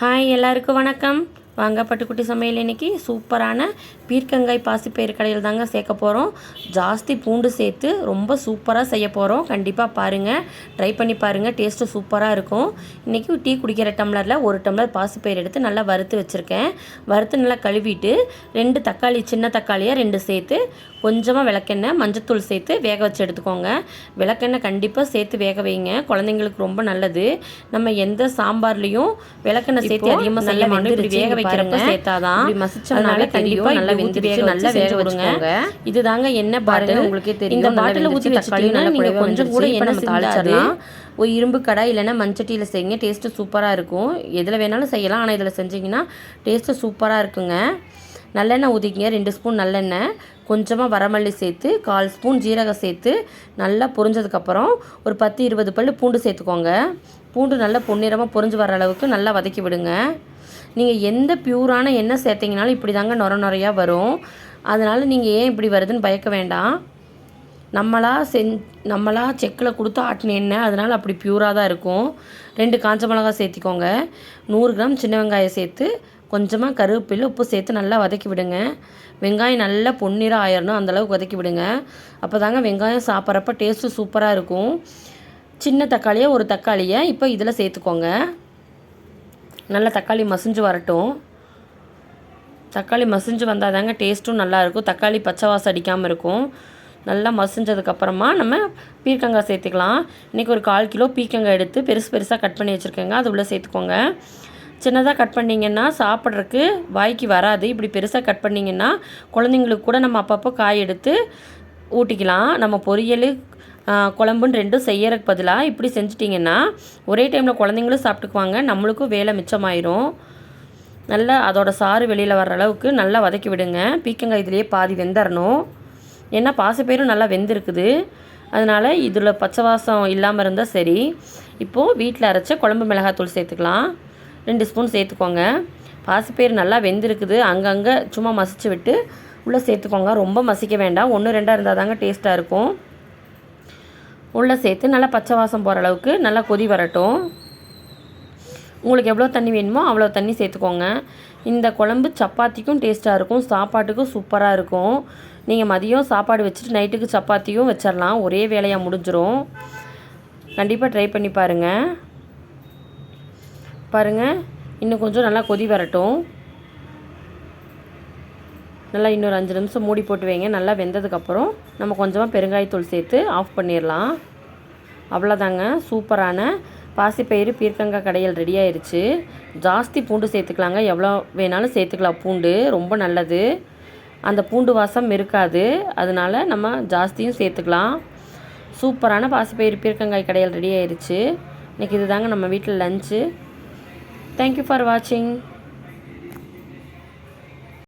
Hi எல்லாருக்கும் வணக்கம். வாங்க பட்டுக்குட்டி சமையல் இன்றைக்கி சூப்பரான பீர்க்கங்காய் பாசிப்பயிறு கடையில் தாங்க சேர்க்க போகிறோம். ஜாஸ்தி பூண்டு சேர்த்து ரொம்ப சூப்பராக செய்ய போகிறோம். கண்டிப்பாக பாருங்கள், ட்ரை பண்ணி பாருங்கள், டேஸ்ட்டு சூப்பராக இருக்கும். இன்றைக்கி டீ குடிக்கிற டம்ளரில் 1 டம்ளர் பாசிப்பயிறு எடுத்து நல்லா வறுத்து வச்சுருக்கேன். வறுத்து நல்லா கழுவிட்டு 2 தக்காளி, சின்ன தக்காளியாக 2 சேர்த்து கொஞ்சமாக விளக்கெண்ணெய், மஞ்சத்தூள் சேர்த்து வேக வச்சு எடுத்துக்கோங்க. விளக்கெண்ணெய் கண்டிப்பாக சேர்த்து வேக வைங்க, குழந்தைங்களுக்கு ரொம்ப நல்லது. நம்ம எந்த சாம்பார்லேயும் விளக்கெண்ணெய் சேர்த்து அதிகமாக செய்ய மாட்டோம். இப்படி வேக வைக்கிறப்ப சேர்த்தாதான் மசிச்சனால கண்டிப்பாக நல்லா வெந்துருச்சு. நல்லா வேக வச்சுக்கோங்க. இதுதாங்க எண்ணெய் பாட்டில், உங்களுக்கே தெரியும். இந்த பாட்டில் ஊற்றி வச்சுட்டீங்கன்னா நீங்கள் கொஞ்சம் கூட எண்ணெய் தாளிச்சிடலாம். ஒரு இரும்பு கடாய் இல்லைன்னா மண்சட்டியில் செய்யுங்க, டேஸ்ட்டு சூப்பராக இருக்கும். எதில் வேணாலும் செய்யலாம், ஆனால் இதில் செஞ்சிங்கன்னா டேஸ்ட்டு சூப்பராக இருக்குங்க. நல்லெண்ணெய் ஊற்றிக்கிங்க, 2 ஸ்பூன் நல்லெண்ணெய், கொஞ்சமாக வரமல்லி சேர்த்து 1/4 ஸ்பூன் ஜீரகம் சேர்த்து நல்லா பொரிஞ்சதுக்கப்புறம் ஒரு 10-20 பல் பூண்டு சேர்த்துக்கோங்க. பூண்டு நல்லா பொன்னிறமாக பொரிஞ்சு வர அளவுக்கு நல்லா வதக்கி விடுங்க. நீங்கள் எந்த பியூரான எண்ணெய் சேர்த்திங்கனாலும் இப்படி தாங்க நுரையாக வரும். அதனால் நீங்கள் ஏன் இப்படி வருதுன்னு பயக்க வேண்டாம். நம்மளா செக்கில் கொடுத்து ஆட்டின எண்ணெய், அதனால் அப்படி பியூராக தான் இருக்கும். 2 காஞ்ச மிளகா சேர்த்திக்கோங்க. 100 கிராம் சின்ன வெங்காயம் சேர்த்து கொஞ்சமாக கருவேப்பிலை, உப்பு சேர்த்து நல்லா வதக்கி விடுங்க. வெங்காயம் நல்லா பொன்னிறம் ஆயிடணும், அந்தளவுக்கு வதக்கி விடுங்க. அப்போ தாங்க வெங்காயம் சாப்பிட்றப்ப டேஸ்ட்டு சூப்பராக இருக்கும். சின்ன தக்காளியாக ஒரு தக்காளியை இப்போ இதில் சேர்த்துக்கோங்க. நல்லா தக்காளி மசிஞ்சு வரட்டும். தக்காளி மசிஞ்சு வந்தால் தாங்க டேஸ்ட்டும் நல்லாயிருக்கும். தக்காளி பச்சை வாசம் அடிக்காமல் இருக்கும். நல்லா மசிஞ்சதுக்கப்புறமா நம்ம பீர்க்கங்காய் சேர்த்துக்கலாம். இன்றைக்கி ஒரு 1/4 கிலோ பீர்க்கங்காய் எடுத்து பெருசாக கட் பண்ணி வச்சுருக்கேங்க, அது உள்ளே சேர்த்துக்கோங்க. சின்னதாக கட் பண்ணிங்கன்னா சாப்பிட்றதுக்கு வாய்க்கு வராது. இப்படி பெருசாக கட் பண்ணிங்கன்னா குழந்தைங்களுக்கு கூட நம்ம அப்பப்போ காய் எடுத்து ஊட்டிக்கலாம். நம்ம பொரியல், குழம்புன்னு 2 செய்யறதுக்கு பதிலாக இப்படி செஞ்சிட்டிங்கன்னா ஒரே டைமில் குழந்தைங்களும் சாப்பிட்டுக்குவாங்க, நம்மளுக்கும் வேலை மிச்சமாயிரும். நல்லா அதோட சாறு வெளியில் வர்ற அளவுக்கு நல்லா வதக்கி விடுங்க. பீர்க்கங்காய் இதிலேயே பாதி வெந்துடணும். ஏன்னா பாசிப்பயிரும் நல்லா வெந்திருக்குது, அதனால் இதில் பச்சை வாசம் இல்லாமல் இருந்தால் சரி. இப்போது வீட்டில் அரைச்ச குழம்பு மிளகாத்தூள் சேர்த்துக்கலாம். 2 ஸ்பூன் சேர்த்துக்கோங்க. பாசிப்பயிறு நல்லா வெந்திருக்குது, அங்கங்கே சும்மா மசிச்சு விட்டு உள்ளே சேர்த்துக்கோங்க. ரொம்ப மசிக்க வேண்டாம், 1-2 இருந்தால் தாங்க டேஸ்ட்டாக இருக்கும். உள்ளே சேர்த்து நல்லா பச்சை வாசம் போகிற அளவுக்கு நல்லா கொதி வரட்டும். உங்களுக்கு எவ்வளோ தண்ணி வேணுமோ அவ்வளோ தண்ணி சேர்த்துக்கோங்க. இந்த குழம்பு சப்பாத்திக்கும் டேஸ்ட்டாக இருக்கும், சாப்பாட்டுக்கும் சூப்பராக இருக்கும். நீங்கள் மதியம் சாப்பாடு வச்சுட்டு நைட்டுக்கு சப்பாத்தியும் வச்சிடலாம், ஒரே வேலையாக முடிஞ்சிடும். கண்டிப்பாக ட்ரை பண்ணி பாருங்கள். இன்னும் கொஞ்சம் நல்லா கொதி வரட்டும். நல்லா இன்னொரு 5 நிமிஷம் மூடி போட்டு வைங்க. நல்லா வெந்ததுக்கப்புறம் நம்ம கொஞ்சமாக பெருங்காயத்தூள் சேர்த்து ஆஃப் பண்ணிடலாம். அவ்வளோதாங்க, சூப்பரான பாசிப்பயிறு பீர்க்கங்காய் கடையில் ரெடி ஆயிடுச்சு. ஜாஸ்தி பூண்டு சேர்த்துக்கலாங்க, எவ்வளோ வேணாலும் சேர்த்துக்கலாம். பூண்டு ரொம்ப நல்லது, அந்த பூண்டு வாசம் இருக்காது, அதனால் நம்ம ஜாஸ்தியும் சேர்த்துக்கலாம். சூப்பரான பாசிப்பயிறு பீர்க்கங்காய் கடையில் ரெடி ஆயிடுச்சு. இன்றைக்கி இது தாங்க நம்ம வீட்டில் லஞ்சு. தேங்க்யூ ஃபார் வாட்சிங்.